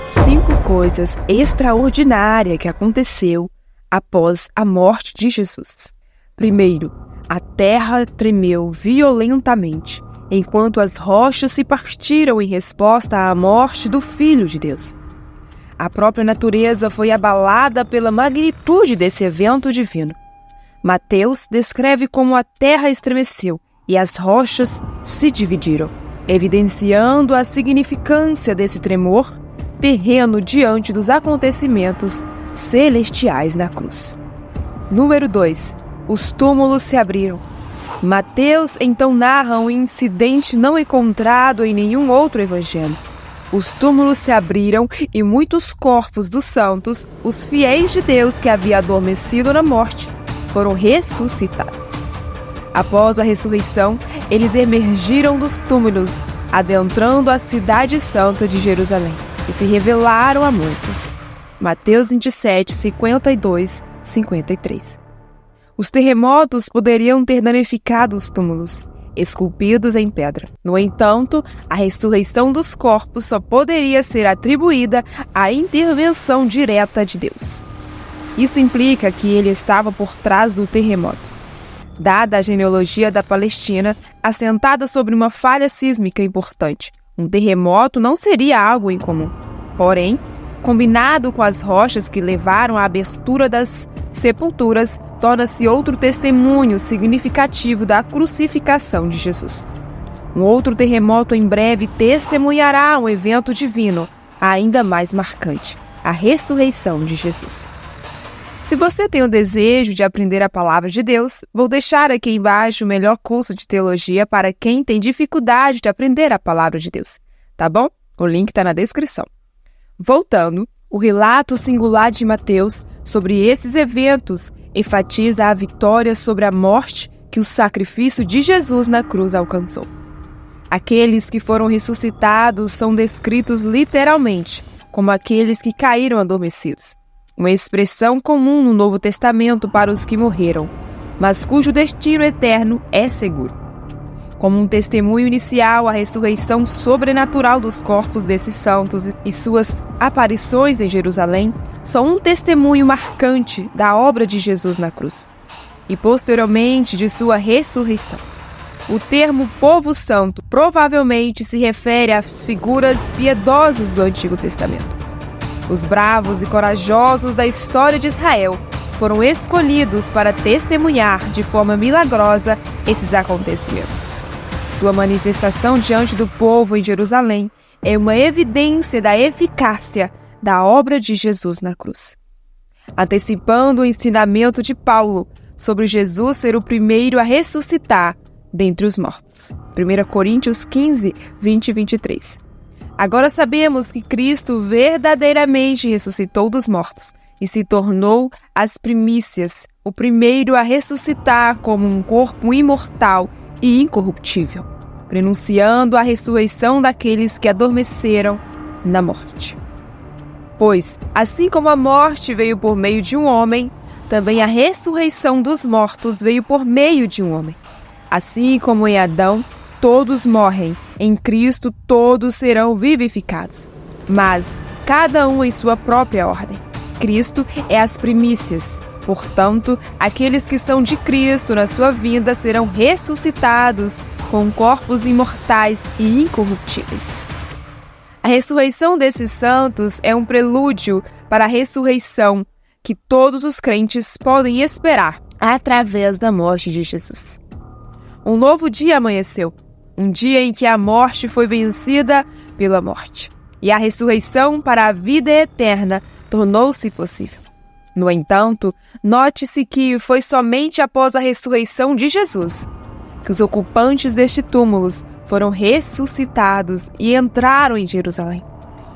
5 coisas extraordinárias que aconteceu após a morte de Jesus. Primeiro, a terra tremeu violentamente, enquanto as rochas se partiram em resposta à morte do Filho de Deus. A própria natureza foi abalada pela magnitude desse evento divino. Mateus descreve como a terra estremeceu e as rochas se dividiram, evidenciando a significância desse tremor terreno diante dos acontecimentos celestiais na cruz. Número 2. Os túmulos se abriram. Mateus então narra um incidente não encontrado em nenhum outro evangelho. Os túmulos se abriram e muitos corpos dos santos, os fiéis de Deus que haviam adormecido na morte, foram ressuscitados. Após a ressurreição, eles emergiram dos túmulos, adentrando a cidade santa de Jerusalém, e se revelaram a muitos. Mateus 27, 52, 53. Os terremotos poderiam ter danificado os túmulos, esculpidos em pedra. No entanto, a ressurreição dos corpos só poderia ser atribuída à intervenção direta de Deus. Isso implica que ele estava por trás do terremoto. Dada a genealogia da Palestina, assentada sobre uma falha sísmica importante, um terremoto não seria algo incomum. Porém, combinado com as rochas que levaram à abertura das sepulturas, torna-se outro testemunho significativo da crucificação de Jesus. Um outro terremoto em breve testemunhará um evento divino ainda mais marcante, a ressurreição de Jesus. Se você tem o desejo de aprender a palavra de Deus, vou deixar aqui embaixo o melhor curso de teologia para quem tem dificuldade de aprender a palavra de Deus, tá bom? O link está na descrição. Voltando, o relato singular de Mateus sobre esses eventos enfatiza a vitória sobre a morte que o sacrifício de Jesus na cruz alcançou. Aqueles que foram ressuscitados são descritos literalmente como aqueles que caíram adormecidos, uma expressão comum no Novo Testamento para os que morreram, mas cujo destino eterno é seguro. Como um testemunho inicial à ressurreição sobrenatural dos corpos desses santos e suas aparições em Jerusalém, são um testemunho marcante da obra de Jesus na cruz e, posteriormente, de sua ressurreição. O termo povo santo provavelmente se refere às figuras piedosas do Antigo Testamento. Os bravos e corajosos da história de Israel foram escolhidos para testemunhar de forma milagrosa esses acontecimentos. Sua manifestação diante do povo em Jerusalém é uma evidência da eficácia da obra de Jesus na cruz. Antecipando o ensinamento de Paulo sobre Jesus ser o primeiro a ressuscitar dentre os mortos. 1 Coríntios 15, 20 e 23. Agora sabemos que Cristo verdadeiramente ressuscitou dos mortos e se tornou as primícias, o primeiro a ressuscitar como um corpo imortal e incorruptível, prenunciando a ressurreição daqueles que adormeceram na morte. Pois, assim como a morte veio por meio de um homem, também a ressurreição dos mortos veio por meio de um homem. Assim como em Adão todos morrem, em Cristo todos serão vivificados, mas cada um em sua própria ordem. Cristo é as primícias, portanto, aqueles que são de Cristo na sua vinda serão ressuscitados com corpos imortais e incorruptíveis. A ressurreição desses santos é um prelúdio para a ressurreição que todos os crentes podem esperar através da morte de Jesus. Um novo dia amanheceu, um dia em que a morte foi vencida pela morte, e a ressurreição para a vida eterna tornou-se possível. No entanto, note-se que foi somente após a ressurreição de Jesus que os ocupantes deste túmulo foram ressuscitados e entraram em Jerusalém,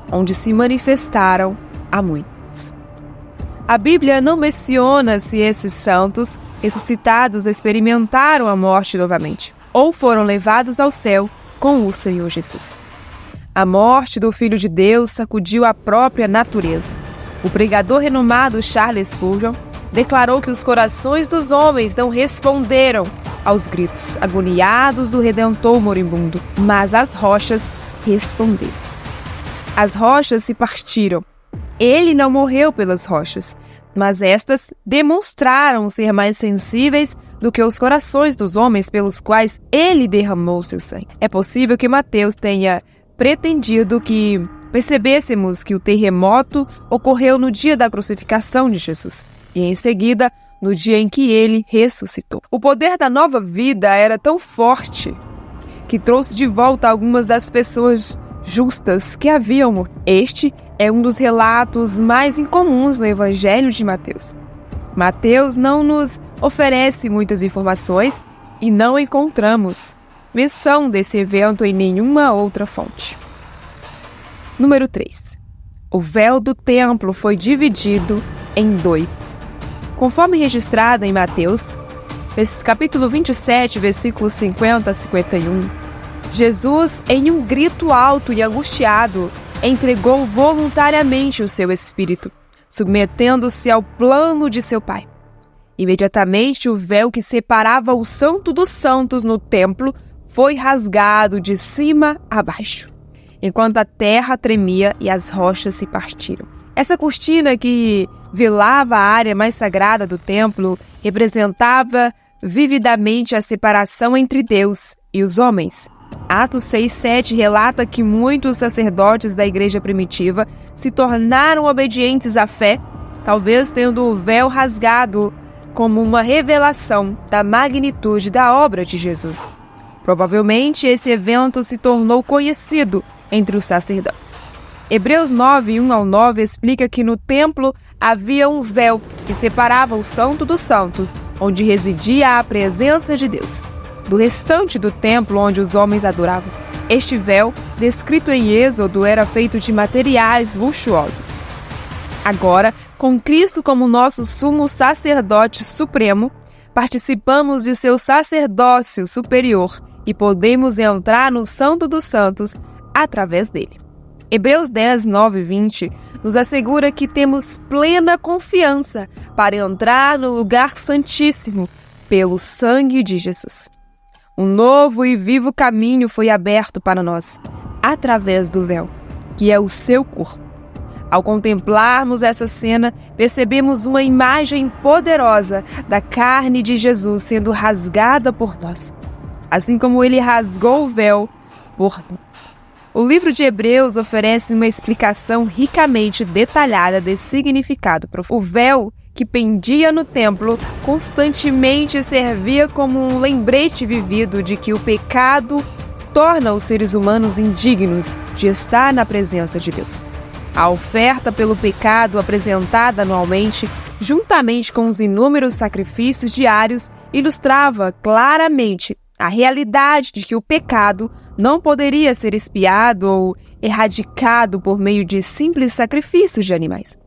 onde se manifestaram a muitos. A Bíblia não menciona se esses santos ressuscitados experimentaram a morte novamente ou foram levados ao céu com o Senhor Jesus. A morte do Filho de Deus sacudiu a própria natureza. O pregador renomado Charles Spurgeon declarou que os corações dos homens não responderam aos gritos agoniados do Redentor moribundo, mas as rochas responderam. as rochas se partiram. Ele não morreu pelas rochas, mas estas demonstraram ser mais sensíveis do que os corações dos homens pelos quais ele derramou seu sangue. É possível que Mateus tenha pretendido que percebêssemos que o terremoto ocorreu no dia da crucificação de Jesus e, em seguida, no dia em que ele ressuscitou. O poder da nova vida era tão forte que trouxe de volta algumas das pessoas justas que haviam morrido. Este é um dos relatos mais incomuns no Evangelho de Mateus. Mateus não nos oferece muitas informações e não encontramos menção desse evento em nenhuma outra fonte. Número 3. O véu do templo foi dividido em 2. Conforme registrado em Mateus, capítulo 27, versículos 50 a 51, Jesus, em um grito alto e angustiado, entregou voluntariamente o seu espírito, submetendo-se ao plano de seu Pai. Imediatamente, o véu que separava o Santo dos Santos no templo foi rasgado de cima a baixo, enquanto a terra tremia e as rochas se partiram. Essa cortina que velava a área mais sagrada do templo representava vividamente a separação entre Deus e os homens. Atos 6:7 relata que muitos sacerdotes da igreja primitiva se tornaram obedientes à fé, talvez tendo o véu rasgado como uma revelação da magnitude da obra de Jesus. Provavelmente esse evento se tornou conhecido entre os sacerdotes. Hebreus 9, 1-9 explica que no templo havia um véu que separava o Santo dos Santos, onde residia a presença de Deus, do restante do templo onde os homens adoravam. Este véu, descrito em Êxodo, era feito de materiais luxuosos. Agora, com Cristo como nosso sumo sacerdote supremo, participamos de seu sacerdócio superior e podemos entrar no Santo dos Santos através dele. Hebreus 10, 9 e 20 nos assegura que temos plena confiança para entrar no lugar santíssimo pelo sangue de Jesus. Um novo e vivo caminho foi aberto para nós, através do véu, que é o seu corpo. Ao contemplarmos essa cena, percebemos uma imagem poderosa da carne de Jesus sendo rasgada por nós, assim como ele rasgou o véu por nós. O livro de Hebreus oferece uma explicação ricamente detalhada desse significado profundo. O véu que pendia no templo constantemente servia como um lembrete vivido de que o pecado torna os seres humanos indignos de estar na presença de Deus. A oferta pelo pecado apresentada anualmente, juntamente com os inúmeros sacrifícios diários, ilustrava claramente a realidade de que o pecado não poderia ser expiado ou erradicado por meio de simples sacrifícios de animais.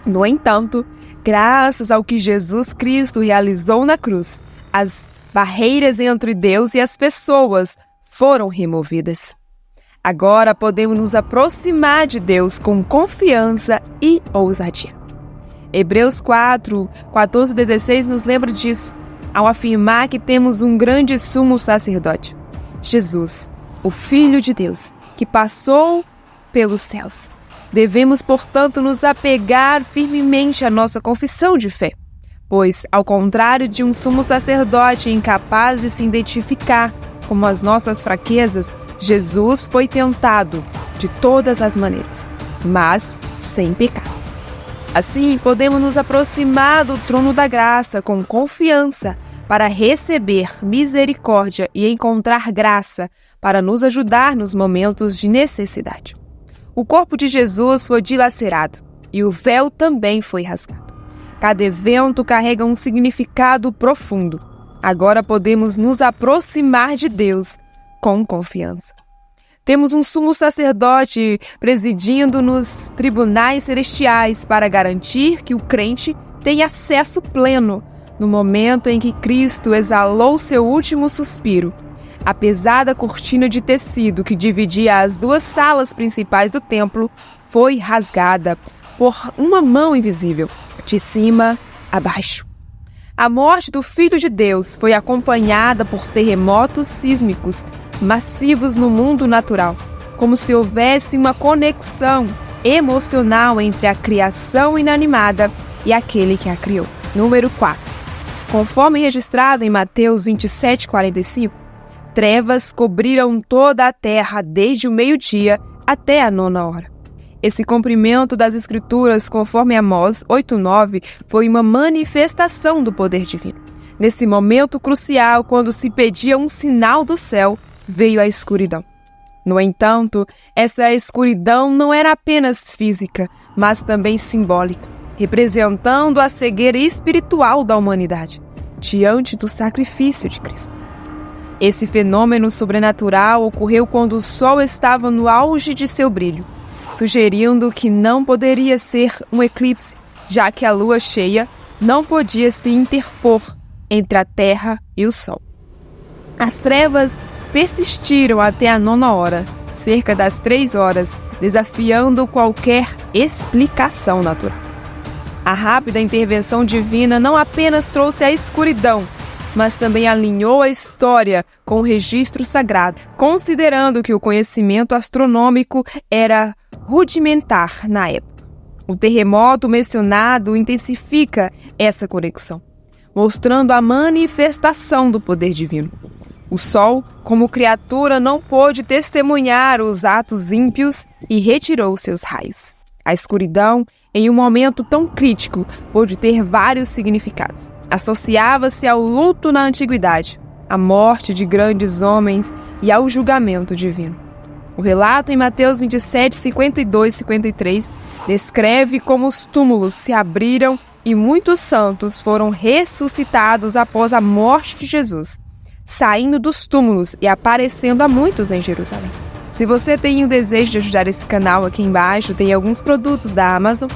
No entanto, graças ao que Jesus Cristo realizou na cruz, as barreiras entre Deus e as pessoas foram removidas. Agora podemos nos aproximar de Deus com confiança e ousadia. Hebreus 4, 14 e 16 nos lembra disso, ao afirmar que temos um grande sumo sacerdote, Jesus, o Filho de Deus, que passou pelos céus. Devemos, portanto, nos apegar firmemente à nossa confissão de fé, pois, ao contrário de um sumo sacerdote incapaz de se identificar com as nossas fraquezas, Jesus foi tentado de todas as maneiras, mas sem pecado. Assim, podemos nos aproximar do trono da graça com confiança para receber misericórdia e encontrar graça para nos ajudar nos momentos de necessidade. O corpo de Jesus foi dilacerado e o véu também foi rasgado. Cada evento carrega um significado profundo. Agora podemos nos aproximar de Deus com confiança. Temos um sumo sacerdote presidindo nos tribunais celestiais para garantir que o crente tem acesso pleno no momento em que Cristo exalou seu último suspiro. A pesada cortina de tecido que dividia as duas salas principais do templo foi rasgada por uma mão invisível, de cima a baixo. A morte do Filho de Deus foi acompanhada por terremotos sísmicos massivos no mundo natural, como se houvesse uma conexão emocional entre a criação inanimada e aquele que a criou. Número 4. Conforme registrado em Mateus 27:45, trevas cobriram toda a terra desde o meio-dia até a 9ª hora. Esse cumprimento das Escrituras, conforme Amós 8:9, foi uma manifestação do poder divino. Nesse momento crucial, quando se pedia um sinal do céu, veio a escuridão. No entanto, essa escuridão não era apenas física, mas também simbólica, representando a cegueira espiritual da humanidade, diante do sacrifício de Cristo. Esse fenômeno sobrenatural ocorreu quando o sol estava no auge de seu brilho, sugerindo que não poderia ser um eclipse, já que a lua cheia não podia se interpor entre a terra e o sol. As trevas persistiram até a 9ª hora, cerca das 3 horas, desafiando qualquer explicação natural. A rápida intervenção divina não apenas trouxe a escuridão, mas também alinhou a história com o registro sagrado, considerando que o conhecimento astronômico era rudimentar na época. O terremoto mencionado intensifica essa conexão, mostrando a manifestação do poder divino. O Sol, como criatura, não pôde testemunhar os atos ímpios e retirou seus raios. A escuridão, em um momento tão crítico, pôde ter vários significados. Associava-se ao luto na antiguidade, à morte de grandes homens e ao julgamento divino. O relato em Mateus 27:52-53 descreve como os túmulos se abriram e muitos santos foram ressuscitados após a morte de Jesus, saindo dos túmulos e aparecendo a muitos em Jerusalém. Se você tem o desejo de ajudar esse canal, aqui embaixo tem alguns produtos da Amazon,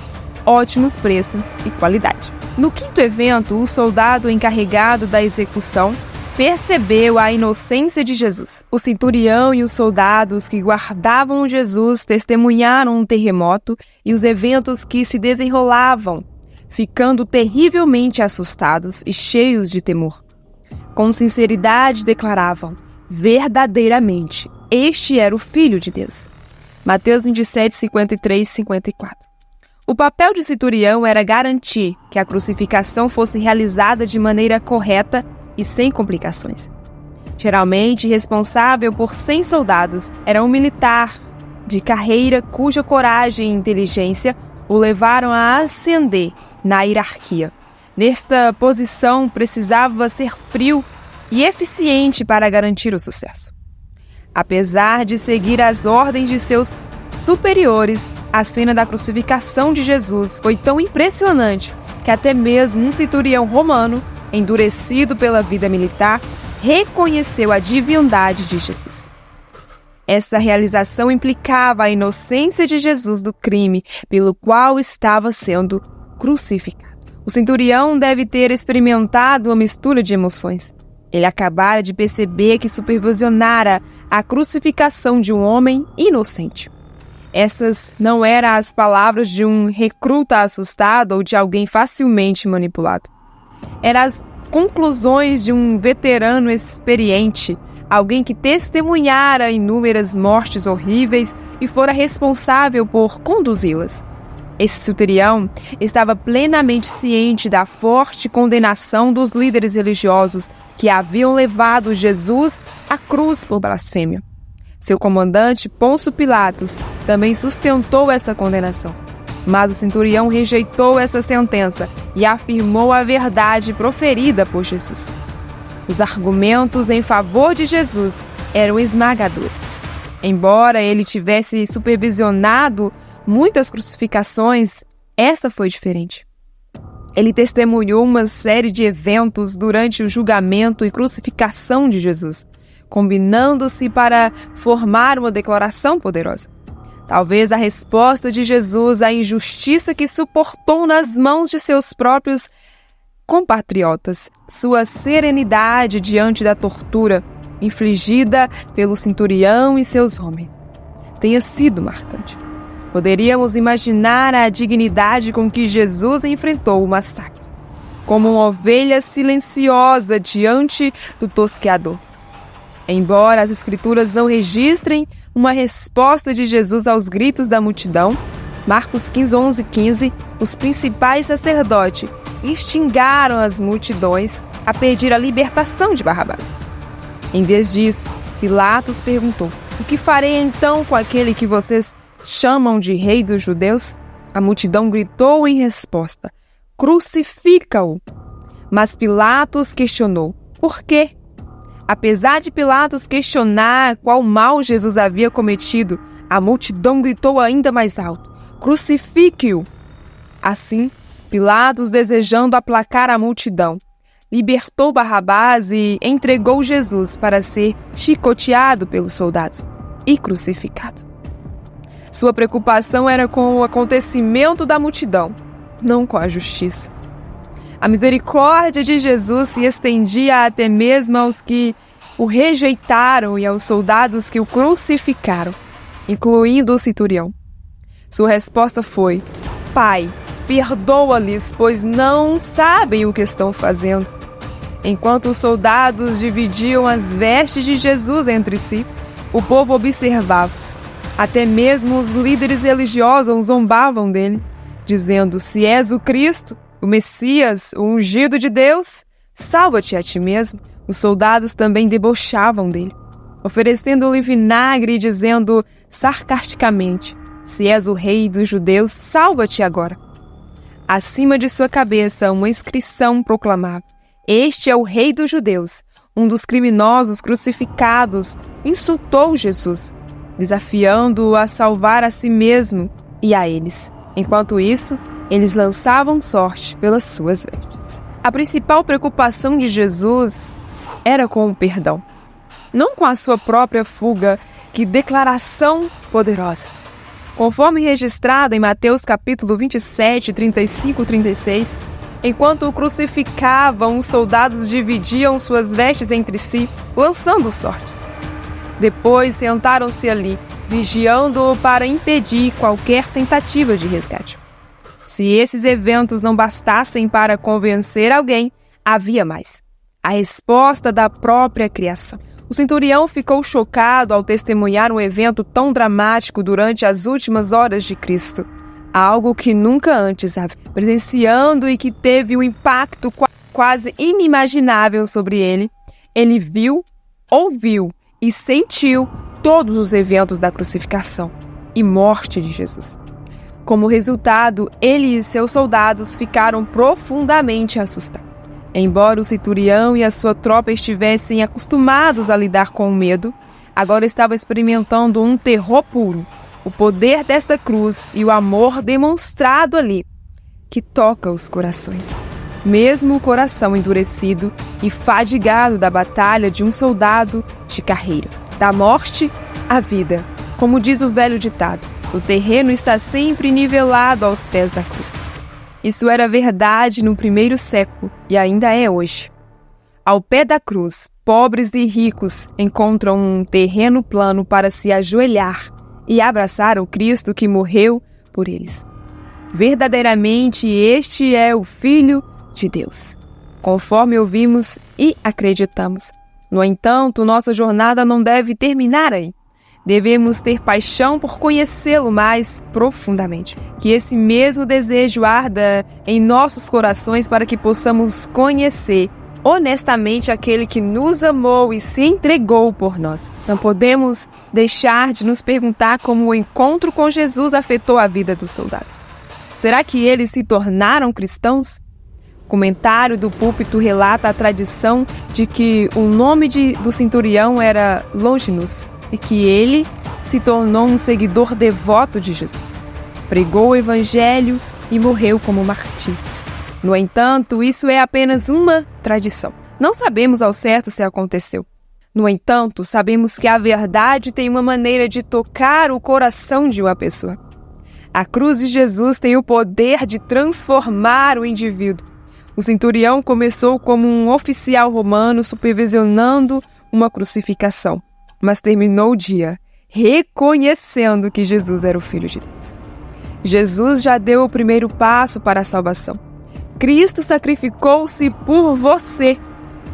ótimos preços e qualidade. No 5º evento, o soldado encarregado da execução percebeu a inocência de Jesus. O centurião e os soldados que guardavam Jesus testemunharam um terremoto e os eventos que se desenrolavam, ficando terrivelmente assustados e cheios de temor. Com sinceridade declaravam: verdadeiramente, este era o Filho de Deus. Mateus 27:53-54. O papel de centurião era garantir que a crucificação fosse realizada de maneira correta e sem complicações. Geralmente responsável por 100 soldados era um militar de carreira cuja coragem e inteligência o levaram a ascender na hierarquia. Nesta posição, precisava ser frio e eficiente para garantir o sucesso. Apesar de seguir as ordens de seus superiores, a cena da crucificação de Jesus foi tão impressionante que até mesmo um centurião romano, endurecido pela vida militar, reconheceu a divindade de Jesus. Essa realização implicava a inocência de Jesus do crime pelo qual estava sendo crucificado. O centurião deve ter experimentado uma mistura de emoções. Ele acabara de perceber que supervisionara a crucificação de um homem inocente. Essas não eram as palavras de um recruta assustado ou de alguém facilmente manipulado. Eram as conclusões de um veterano experiente, alguém que testemunhara inúmeras mortes horríveis e fora responsável por conduzi-las. Esse centurião estava plenamente ciente da forte condenação dos líderes religiosos que haviam levado Jesus à cruz por blasfêmia. Seu comandante, Pôncio Pilatos, também sustentou essa condenação. Mas o centurião rejeitou essa sentença e afirmou a verdade proferida por Jesus. Os argumentos em favor de Jesus eram esmagadores. Embora ele tivesse supervisionado muitas crucificações, essa foi diferente. Ele testemunhou uma série de eventos durante o julgamento e crucificação de Jesus, combinando-se para formar uma declaração poderosa. Talvez a resposta de Jesus à injustiça que suportou nas mãos de seus próprios compatriotas, sua serenidade diante da tortura infligida pelo centurião e seus homens, tenha sido marcante. Poderíamos imaginar a dignidade com que Jesus enfrentou o massacre, como uma ovelha silenciosa diante do tosqueador. Embora as Escrituras não registrem uma resposta de Jesus aos gritos da multidão. Marcos 11:15, os principais sacerdotes instigaram as multidões a pedir a libertação de Barrabás. Em vez disso, Pilatos perguntou: "O que farei então com aquele que vocês chamam de rei dos judeus?" A multidão gritou em resposta: "Crucifica-o!" Mas Pilatos questionou: "Por quê?" Apesar de Pilatos questionar qual mal Jesus havia cometido, a multidão gritou ainda mais alto: "Crucifique-o!" Assim, Pilatos, desejando aplacar a multidão, libertou Barrabás e entregou Jesus para ser chicoteado pelos soldados e crucificado. Sua preocupação era com o acontecimento da multidão, não com a justiça. A misericórdia de Jesus se estendia até mesmo aos que o rejeitaram e aos soldados que o crucificaram, incluindo o centurião. Sua resposta foi: "Pai, perdoa-lhes, pois não sabem o que estão fazendo." Enquanto os soldados dividiam as vestes de Jesus entre si, o povo observava. Até mesmo os líderes religiosos zombavam dele, dizendo: "Se és o Cristo, o Messias, o ungido de Deus, salva-te a ti mesmo." Os soldados também debochavam dele, oferecendo-lhe vinagre e dizendo sarcasticamente: "Se és o rei dos judeus, salva-te agora." Acima de sua cabeça, uma inscrição proclamava: "Este é o rei dos judeus." Um dos criminosos crucificados insultou Jesus, desafiando-o a salvar a si mesmo e a eles. Enquanto isso, eles lançavam sorte pelas suas vestes. A principal preocupação de Jesus era com o perdão, não com a sua própria fuga. Que declaração poderosa! Conforme registrado em Mateus capítulo 27, 35 e 36, enquanto o crucificavam, os soldados dividiam suas vestes entre si, lançando sortes. Depois sentaram-se ali, vigiando-o para impedir qualquer tentativa de resgate. Se esses eventos não bastassem para convencer alguém, havia mais: a resposta da própria criação. O centurião ficou chocado ao testemunhar um evento tão dramático durante as últimas horas de Cristo. Algo que nunca antes havia presenciando e que teve um impacto quase inimaginável sobre ele. Ele viu, ouviu e sentiu todos os eventos da crucificação e morte de Jesus. Como resultado, ele e seus soldados ficaram profundamente assustados. Embora o centurião e a sua tropa estivessem acostumados a lidar com o medo, agora estavam experimentando um terror puro. O poder desta cruz e o amor demonstrado ali, que toca os corações. Mesmo o coração endurecido e fadigado da batalha de um soldado de carreira. Da morte à vida. Como diz o velho ditado, o terreno está sempre nivelado aos pés da cruz. Isso era verdade no primeiro século e ainda é hoje. Ao pé da cruz, pobres e ricos encontram um terreno plano para se ajoelhar e abraçar o Cristo que morreu por eles. Verdadeiramente, este é o Filho de Deus, conforme ouvimos e acreditamos. No entanto, nossa jornada não deve terminar aí. Devemos ter paixão por conhecê-lo mais profundamente. Que esse mesmo desejo arda em nossos corações para que possamos conhecer honestamente aquele que nos amou e se entregou por nós. Não podemos deixar de nos perguntar como o encontro com Jesus afetou a vida dos soldados. Será que eles se tornaram cristãos? O comentário do púlpito relata a tradição de que o nome do centurião era Longinus e que ele se tornou um seguidor devoto de Jesus. Pregou o evangelho e morreu como mártir. No entanto, isso é apenas uma tradição. Não sabemos ao certo se aconteceu. No entanto, sabemos que a verdade tem uma maneira de tocar o coração de uma pessoa. A cruz de Jesus tem o poder de transformar o indivíduo. O centurião começou como um oficial romano supervisionando uma crucificação, mas terminou o dia reconhecendo que Jesus era o Filho de Deus. Jesus já deu o primeiro passo para a salvação. Cristo sacrificou-se por você.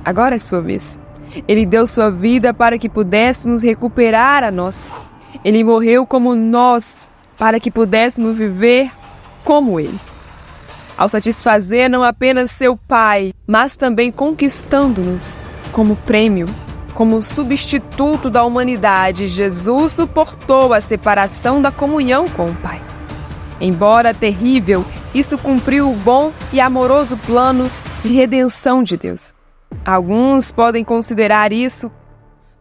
Agora é sua vez. Ele deu sua vida para que pudéssemos recuperar a nossa. Ele morreu como nós, para que pudéssemos viver como Ele. Ao satisfazer não apenas seu Pai, mas também conquistando-nos como prêmio, como substituto da humanidade, Jesus suportou a separação da comunhão com o Pai. Embora terrível, isso cumpriu o bom e amoroso plano de redenção de Deus. Alguns podem considerar isso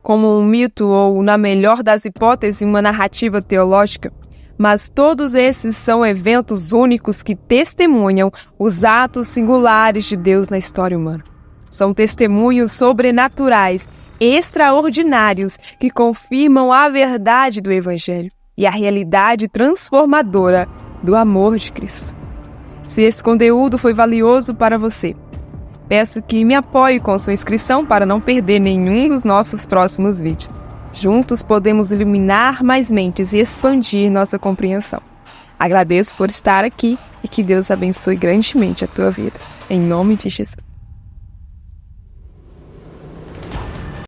como um mito ou, na melhor das hipóteses, uma narrativa teológica, mas todos esses são eventos únicos que testemunham os atos singulares de Deus na história humana. São testemunhos sobrenaturais, extraordinários, que confirmam a verdade do Evangelho e a realidade transformadora do amor de Cristo. Se esse conteúdo foi valioso para você, peço que me apoie com sua inscrição para não perder nenhum dos nossos próximos vídeos. Juntos podemos iluminar mais mentes e expandir nossa compreensão. Agradeço por estar aqui e que Deus abençoe grandemente a tua vida. Em nome de Jesus.